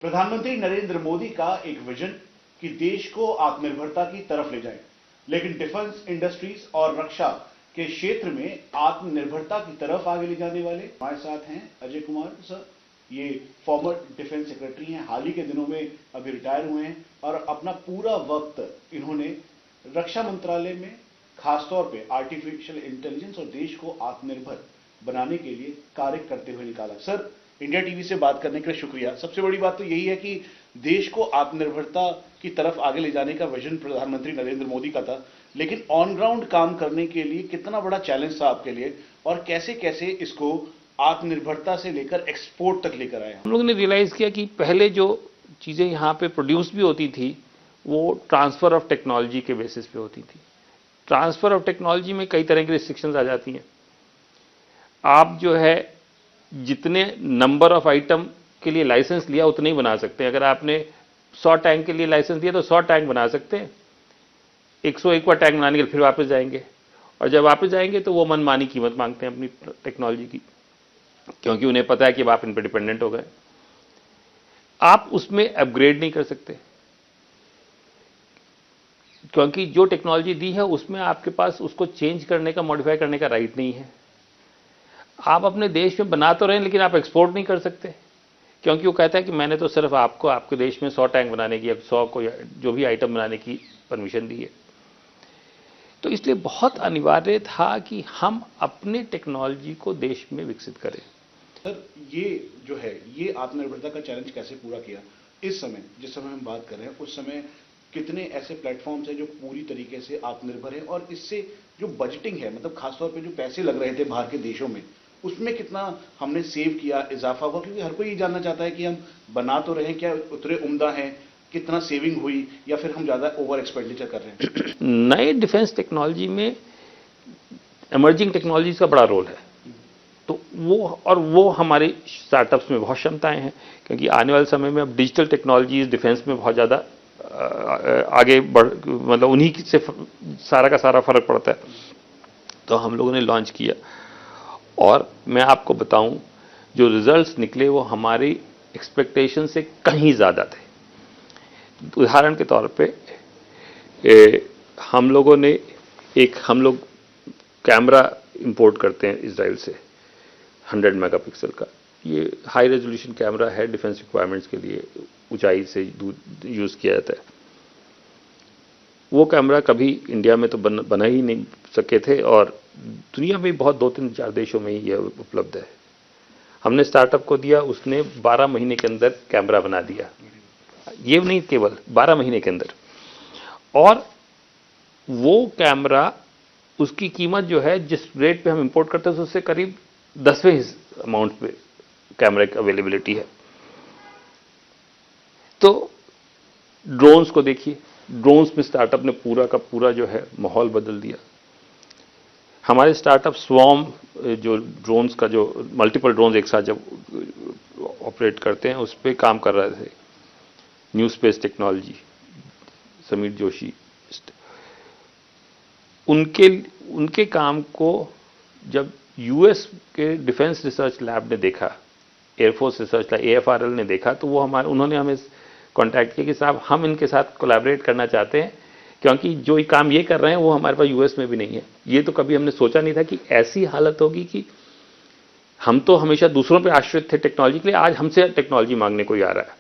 प्रधानमंत्री नरेंद्र मोदी का एक विजन कि देश को आत्मनिर्भरता की तरफ ले जाए, लेकिन डिफेंस इंडस्ट्रीज और रक्षा के क्षेत्र में आत्मनिर्भरता की तरफ आगे ले जाने वाले हमारे साथ हैं अजय कुमार सर। ये फॉर्मर डिफेंस सेक्रेटरी हैं, हाल ही के दिनों में अभी रिटायर हुए हैं और अपना पूरा वक्त इन्होंने रक्षा मंत्रालय में खासतौर पे आर्टिफिशियल इंटेलिजेंस और देश को आत्मनिर्भर बनाने के लिए कार्य करते हुए निकाला। सर, इंडिया टीवी से बात करने के लिए शुक्रिया। सबसे बड़ी बात तो यही है कि देश को आत्मनिर्भरता की तरफ आगे ले जाने का विजन प्रधानमंत्री नरेंद्र मोदी का था, लेकिन ऑन ग्राउंड काम करने के लिए कितना बड़ा चैलेंज था आपके लिए और कैसे कैसे इसको आत्मनिर्भरता से लेकर एक्सपोर्ट तक लेकर आए? हम लोगों ने रियलाइज किया कि पहले जो चीजें यहाँ पे प्रोड्यूस भी होती थी वो ट्रांसफर ऑफ टेक्नोलॉजी के बेसिस पे होती थी। ट्रांसफर ऑफ टेक्नोलॉजी में कई तरह की रिस्ट्रिक्शंस आ जाती हैं। आप जो है जितने नंबर ऑफ आइटम के लिए लाइसेंस लिया उतने ही बना सकते हैं। अगर आपने 100 टैंक के लिए लाइसेंस दिया तो 100 टैंक बना सकते हैं। 101 बार टैंक बनाने के लिए फिर वापस जाएंगे, और जब वापस जाएंगे तो वो मनमानी कीमत मांगते हैं अपनी टेक्नोलॉजी की, क्योंकि उन्हें पता है कि आप इन पर डिपेंडेंट हो गए। आप उसमें अपग्रेड नहीं कर सकते, क्योंकि जो टेक्नोलॉजी दी है उसमें आपके पास उसको चेंज करने का, मॉडिफाई करने का राइट नहीं है। आप अपने देश में बना तो रहे हैं लेकिन आप एक्सपोर्ट नहीं कर सकते, क्योंकि वो कहता है कि मैंने तो सिर्फ आपको आपके देश में 100 टैंक बनाने की या 100 को जो भी आइटम बनाने की परमिशन दी है। तो इसलिए बहुत अनिवार्य था कि हम अपने टेक्नोलॉजी को देश में विकसित करें। सर, ये जो है ये आत्मनिर्भरता का चैलेंज कैसे पूरा किया? इस समय जिस समय हम बात कर रहे हैं उस समय कितने ऐसे प्लेटफॉर्म्स हैं जो पूरी तरीके से आत्मनिर्भर हैं, और इससे जो बजटिंग है, मतलब खासतौर पे जो पैसे लग रहे थे बाहर के देशों में, उसमें कितना हमने सेव किया, इजाफा हुआ? क्योंकि हर कोई ये जानना चाहता है कि हम बना तो रहे हैं, क्या उतरे उम्दा हैं, कितना सेविंग हुई, या फिर हम ज्यादा ओवर एक्सपेंडिचर कर रहे हैं? नए डिफेंस टेक्नोलॉजी में इमर्जिंग टेक्नोलॉजीज का बड़ा रोल है, तो वो हमारे स्टार्टअप्स में बहुत क्षमताएं हैं, क्योंकि आने वाले समय में अब डिजिटल टेक्नोलॉजीज डिफेंस में बहुत ज़्यादा आगे बढ़, मतलब उन्हीं से सारा का सारा फर्क पड़ता है। तो हम लोगों ने लॉन्च किया, और मैं आपको बताऊं जो रिजल्ट्स निकले वो हमारी एक्सपेक्टेशन से कहीं ज़्यादा थे। उदाहरण के तौर पे हम लोग कैमरा इंपोर्ट करते हैं इजराइल से 100 मेगापिक्सल का। ये हाई रेजोल्यूशन कैमरा है, डिफेंस रिक्वायरमेंट्स के लिए ऊंचाई से यूज़ किया जाता है। वो कैमरा कभी इंडिया में तो बना ही नहीं सके थे, और दुनिया में बहुत 2-3-4 देशों में ही यह उपलब्ध है। हमने स्टार्टअप को दिया, उसने 12 महीने के अंदर कैमरा बना दिया। ये नहीं, केवल 12 महीने के अंदर। और वो कैमरा, उसकी कीमत जो है जिस रेट पे हम इंपोर्ट करते हैं उससे करीब 10वें अमाउंट पे कैमरा की अवेलेबिलिटी है। तो ड्रोन्स को देखिए, ड्रोन्स में स्टार्टअप ने पूरा का पूरा जो है माहौल बदल दिया। हमारे स्टार्टअप स्वॉर्म, जो ड्रोन्स का जो मल्टीपल ड्रोन्स एक साथ जब ऑपरेट करते हैं उस पर काम कर रहे थे। New space technology, Sameer Joshi, उनके काम को जब यूएस के डिफेंस रिसर्च लैब ने देखा, एयरफोर्स रिसर्च लैब AFRL ने देखा, तो उन्होंने हमें कांटेक्ट किया कि साहब हम इनके साथ कोलैबोरेट करना चाहते हैं, क्योंकि जो ये काम ये कर रहे हैं वो हमारे पास यूएस में भी नहीं है। ये तो कभी हमने सोचा नहीं था कि ऐसी हालत होगी कि हम तो हमेशा दूसरों पे आश्रित थे टेक्नोलॉजी के लिए, आज हमसे टेक्नोलॉजी मांगने कोई आ रहा है।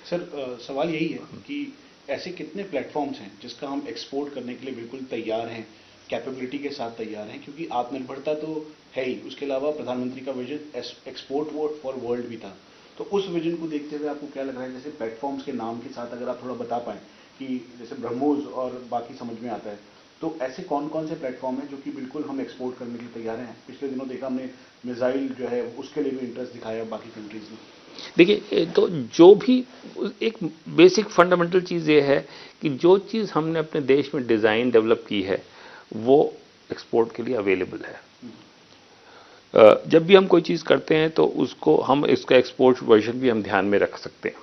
सर, सवाल यही है कि ऐसे कितने प्लेटफॉर्म्स हैं जिसका हम एक्सपोर्ट करने के लिए बिल्कुल तैयार हैं, कैपेबिलिटी के साथ तैयार हैं, क्योंकि आत्मनिर्भरता तो है ही, उसके अलावा प्रधानमंत्री का विजन एक्सपोर्ट फॉर वर्ल्ड भी था। तो उस विजन को देखते हुए आपको क्या लग रहा है, जैसे प्लेटफॉर्म्स के नाम के साथ अगर आप थोड़ा बता पाएं कि जैसे ब्रह्मोस और बाकी समझ में आता है, तो ऐसे कौन कौन से प्लेटफॉर्म हैं जो कि बिल्कुल हम एक्सपोर्ट करने के लिए तैयार हैं? पिछले दिनों देखा हमने मिसाइल जो है उसके लिए भी इंटरेस्ट दिखाया बाकी कंट्रीज ने। देखिए, तो जो भी एक बेसिक फंडामेंटल चीज़ ये है कि जो चीज़ हमने अपने देश में डिज़ाइन डेवलप की है वो एक्सपोर्ट के लिए अवेलेबल है। जब भी हम कोई चीज़ करते हैं तो उसको हम इसका एक्सपोर्ट वर्जन भी हम ध्यान में रख सकते हैं।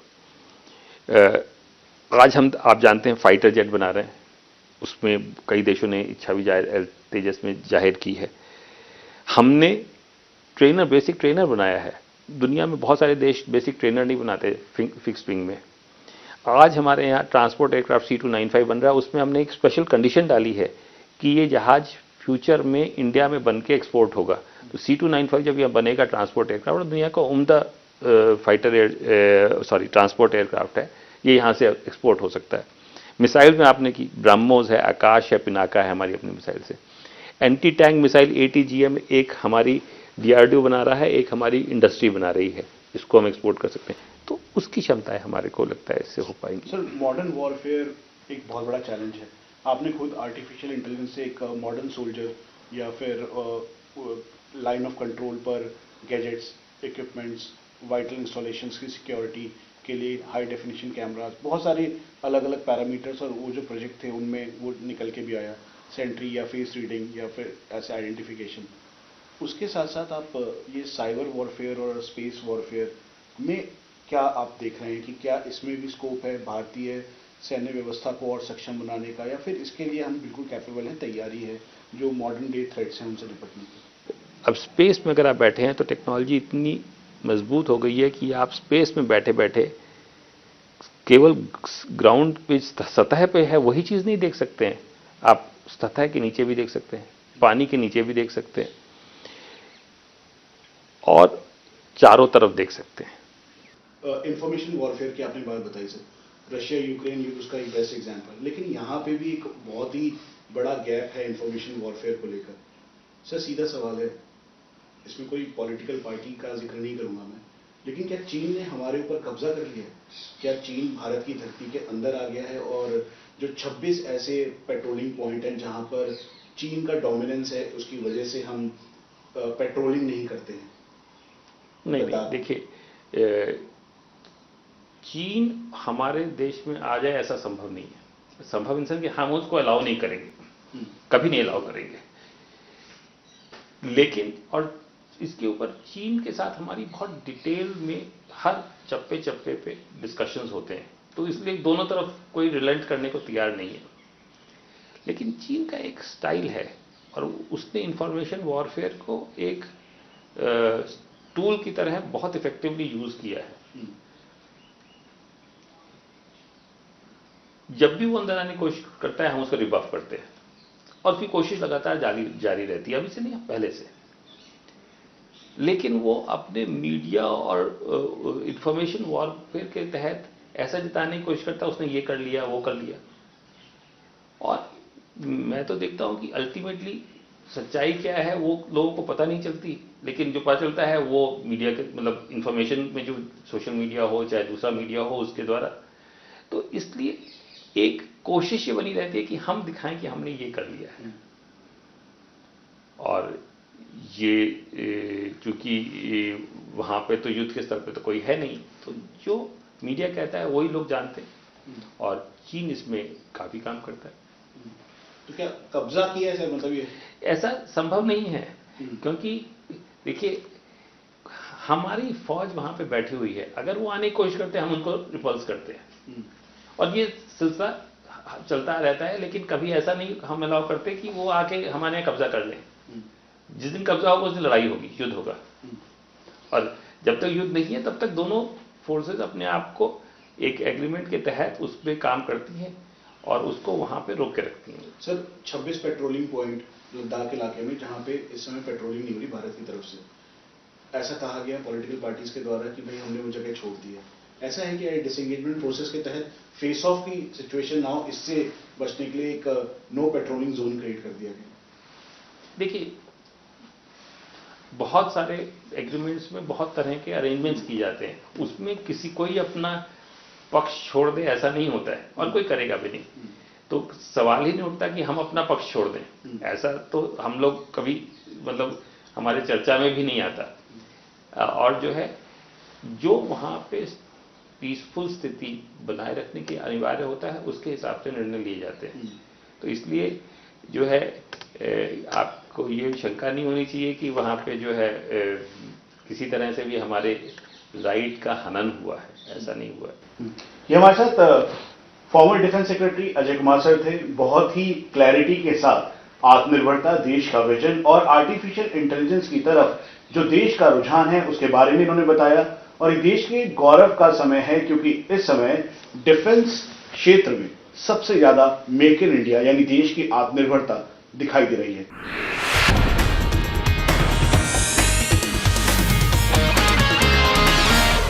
आज आप जानते हैं फाइटर जेट बना रहे हैं, उसमें कई देशों ने इच्छा भी तेजस में जाहिर की है। हमने बेसिक ट्रेनर बनाया है दुनिया में बहुत सारे देश बेसिक ट्रेनर नहीं बनाते फिक्स विंग में। आज हमारे यहाँ ट्रांसपोर्ट एयरक्राफ्ट C295 बन रहा है, उसमें हमने एक स्पेशल कंडीशन डाली है कि ये जहाज फ्यूचर में इंडिया में बन के एक्सपोर्ट होगा। तो C295 जब यहाँ बनेगा ट्रांसपोर्ट एयरक्राफ्ट, दुनिया का उम्दा ट्रांसपोर्ट एयरक्राफ्ट है, ये यहाँ से एक्सपोर्ट हो सकता है। मिसाइल में आपने की ब्रह्मोस है, आकाश है, पिनाका है हमारी अपनी मिसाइल से। एंटी टैंक मिसाइल ATGM एक हमारी DRDO बना रहा है, एक हमारी इंडस्ट्री बना रही है, इसको हम एक्सपोर्ट कर सकते हैं। तो उसकी क्षमताएं हमारे को लगता है इससे हो पाएंगी। सर, मॉडर्न वॉरफेयर एक बहुत बड़ा चैलेंज है। आपने खुद आर्टिफिशियल इंटेलिजेंस से एक मॉडर्न सोल्जर या फिर लाइन ऑफ कंट्रोल पर गैजेट्स, इक्विपमेंट्स, वाइटल इंस्टॉलेशंस की सिक्योरिटी के लिए हाई डेफिनेशन कैमरास, बहुत सारे अलग अलग पैरामीटर्स, और वो जो प्रोजेक्ट थे उनमें वो निकल के भी आया, सेंट्री या फेस रीडिंग या फिर ऐसे आइडेंटिफिकेशन। उसके साथ साथ आप ये साइबर वॉरफेयर और स्पेस वॉरफेयर में क्या आप देख रहे हैं कि क्या इसमें भी स्कोप है भारतीय सैन्य व्यवस्था को और सक्षम बनाने का, या फिर इसके लिए हम बिल्कुल कैपेबल हैं, तैयारी है जो मॉडर्न डे थ्रेट्स हैं उनसे निपटने की? अब स्पेस में अगर आप बैठे हैं तो टेक्नोलॉजी इतनी मजबूत हो गई है कि आप स्पेस में बैठे बैठे केवल ग्राउंड पे सतह पे है वही चीज़ नहीं देख सकते हैं, आप सतह के नीचे भी देख सकते हैं, पानी के नीचे भी देख सकते हैं और चारों तरफ देख सकते हैं। इंफॉर्मेशन वॉरफेयर की आपने बात बताई सर, रशिया यूक्रेन युद्ध उसका एक बेस्ट एग्जांपल, लेकिन यहाँ पे भी एक बहुत ही बड़ा गैप है इंफॉर्मेशन वॉरफेयर को लेकर। सर, सीधा सवाल है, इसमें कोई पॉलिटिकल पार्टी का जिक्र नहीं करूंगा मैं, लेकिन क्या चीन ने हमारे ऊपर कब्जा कर लिया है? क्या चीन भारत की धरती के अंदर आ गया है और जो 26 ऐसे पेट्रोलिंग पॉइंट हैं जहां पर चीन का डोमिनेंस है, उसकी वजह से हम पेट्रोलिंग नहीं करते हैं? नहीं, देखिए, चीन हमारे देश में आ जाए ऐसा संभव नहीं है। संभव इन कि हम उसको अलाउ नहीं करेंगे, कभी नहीं अलाउ करेंगे। लेकिन और इसके ऊपर चीन के साथ हमारी बहुत डिटेल में हर चप्पे चप्पे पे डिस्कशंस होते हैं, तो इसलिए दोनों तरफ कोई रिलेंट करने को तैयार नहीं है। लेकिन चीन का एक स्टाइल है और उसने इंफॉर्मेशन वॉरफेयर को एक टूल की तरह बहुत इफेक्टिवली यूज किया है। जब भी वो अंदर आने की कोशिश करता है हम उसको रिबफ करते हैं और फिर कोशिश लगातार जारी रहती है, अभी से नहीं, पहले से। लेकिन वो अपने मीडिया और इंफॉर्मेशन वॉरफेयर के तहत ऐसा जताने की कोशिश करता है उसने ये कर लिया, वो कर लिया। और मैं तो देखता हूं कि अल्टीमेटली सच्चाई क्या है वो लोगों को पता नहीं चलती, लेकिन जो पता चलता है वो मीडिया के मतलब इंफॉर्मेशन में, जो सोशल मीडिया हो चाहे दूसरा मीडिया हो उसके द्वारा। तो इसलिए एक कोशिश ये बनी रहती है कि हम दिखाएं कि हमने ये कर लिया है। और ये चूंकि वहां पे तो युद्ध के स्तर पे तो कोई है नहीं, तो जो मीडिया कहता है वही लोग जानते हैं और चीन इसमें काफी काम करता है। तो क्या कब्जा किया है सर, मतलब ये ऐसा संभव नहीं है, क्योंकि देखिए हमारी फौज वहां पे बैठी हुई है, अगर वो आने की कोशिश करते हैं हम उनको रिपल्स करते हैं और ये सिलसिला चलता रहता है। लेकिन कभी ऐसा नहीं हम अलाउ करते कि वो आके हमारे यहाँ कब्जा कर लें। जिस दिन कब्जा होगा उस दिन लड़ाई होगी, युद्ध होगा। और जब तक युद्ध नहीं है तब तक दोनों फोर्सेस अपने आप को एक एग्रीमेंट के तहत उस पर काम करती हैं और उसको वहां पे रोक के रखती हैं। सर, 26 पेट्रोलिंग पॉइंट लद्दाख इलाके में जहां पे इस समय पेट्रोलिंग नहीं हो रही भारत की तरफ से, ऐसा कहा गया पॉलिटिकल पार्टीज के द्वारा कि भाई हमने वो जगह छोड़ दी है। ऐसा है कि डिसएंगेजमेंट प्रोसेस के तहत फेस ऑफ की सिचुएशन ना हो, इससे बचने के लिए एक नो पेट्रोलिंग जोन क्रिएट कर दिया गया? देखिए, बहुत सारे एग्रीमेंट्स में बहुत तरह के अरेंजमेंट्स किए जाते हैं, उसमें किसी कोई अपना पक्ष छोड़ दे ऐसा नहीं होता है और कोई करेगा भी नहीं। तो सवाल ही नहीं उठता कि हम अपना पक्ष छोड़ दें, ऐसा तो हम लोग कभी मतलब हमारे चर्चा में भी नहीं आता। और जो है जो वहां पे पीसफुल स्थिति बनाए रखने के अनिवार्य होता है उसके हिसाब से निर्णय लिए जाते हैं। तो इसलिए जो है आपको ये शंका नहीं होनी चाहिए कि वहां पे जो है किसी तरह से भी हमारे राइट का हनन हुआ है, ऐसा नहीं हुआ है। ये हमारे साथ farmer defence secretary Ajay Kumar sir थे। बहुत ही क्लैरिटी के साथ आत्मनिर्भरता, देश का विजन और आर्टिफिशियल इंटेलिजेंस की तरफ जो देश का रुझान है उसके बारे में इन्होंने बताया। और ये देश के गौरव का समय है क्योंकि इस समय डिफेंस क्षेत्र में सबसे ज्यादा मेक इन इंडिया यानी देश की आत्मनिर्भरता दिखाई दे रही है।